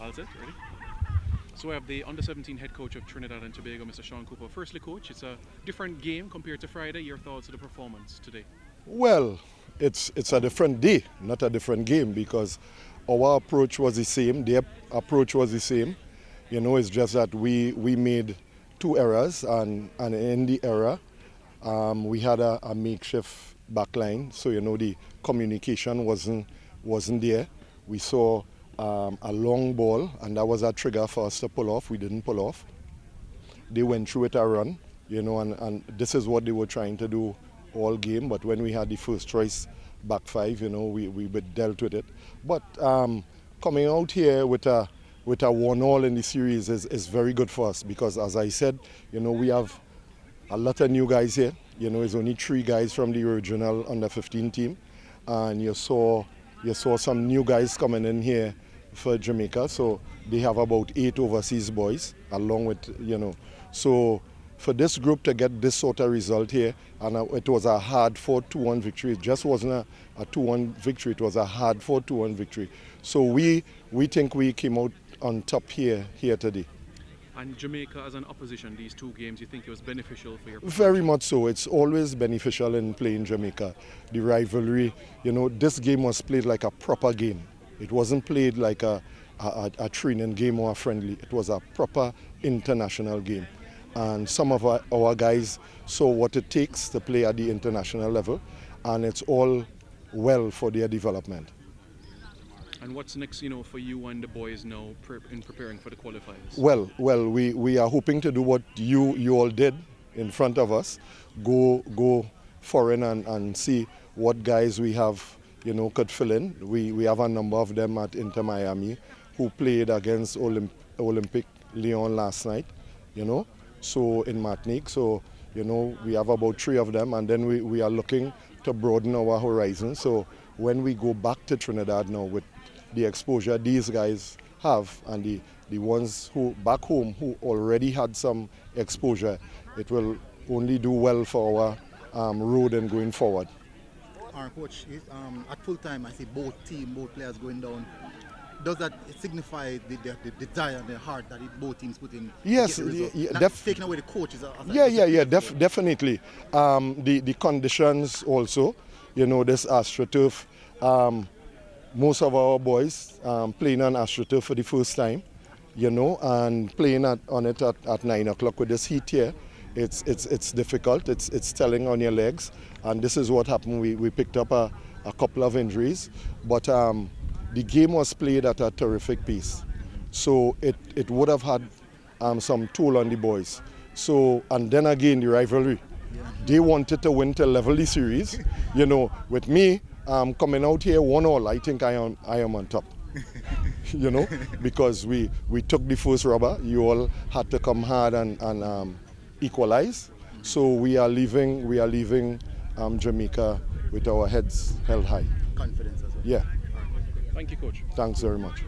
All set, ready? So we have the under-17 head coach of Trinidad and Tobago, Mr. Shawn Cooper. Firstly, coach, it's a different game compared to Friday. Your thoughts of the performance today? Well, it's a different day, not a different game, because our approach was the same, their approach was the same. It's just that we made two errors, and in the error, we had a makeshift backline, so the communication wasn't there. We saw a long ball, and that was a trigger for us to pull off. We didn't pull off. They went through it a run, and this is what they were trying to do all game. But when we had the first choice back five, we dealt with it. But coming out here with a 1-all in the series is very good for us, because as I said, we have a lot of new guys here. It's only 3 guys from the original under-15 team, and you saw some new guys coming in here for Jamaica. So they have about 8 overseas boys along with, So for this group to get this sort of result here, and it was a hard-fought 2-1 victory. It just wasn't a 2-1 victory, it was a hard-fought 2-1 victory. So we think we came out on top here today. And Jamaica as an opposition, these 2 games, you think it was beneficial for your Very much so. It's always beneficial in playing Jamaica. The rivalry, this game was played like a proper game. It wasn't played like a training game or a friendly. It was a proper international game. And some of our guys saw what it takes to play at the international level, and it's all well for their development. And what's next, for you and the boys now in preparing for the qualifiers? Well, we are hoping to do what you all did in front of us. Go foreign and see what guys we have, could fill in. We have a number of them at Inter Miami who played against Olympic Lyon last night, so in Martinique. So, we have about 3 of them, and then we are looking to broaden our horizon. So when we go back to Trinidad now with the exposure these guys have, and the ones who back home who already had some exposure, it will only do well for our road and going forward. Our coach, at full time, I see both players going down. Does that signify the desire and the heart that both teams put in? Yes, taking away the coaches. Definitely. The conditions also, this AstroTurf. Most of our boys playing on AstroTurf for the first time, and playing on it at 9 o'clock with this heat here. It's difficult. It's telling on your legs, and this is what happened. We picked up a couple of injuries, but the game was played at a terrific pace, so it would have had some toll on the boys. So, and then again, the rivalry. They wanted to win to level the series. With me coming out here 1-all, I think I am on top. Because we took the first rubber. You all had to come hard and equalize. So we are leaving Jamaica with our heads held high. Confidence as well. Yeah. Thank you, coach. Thanks very much.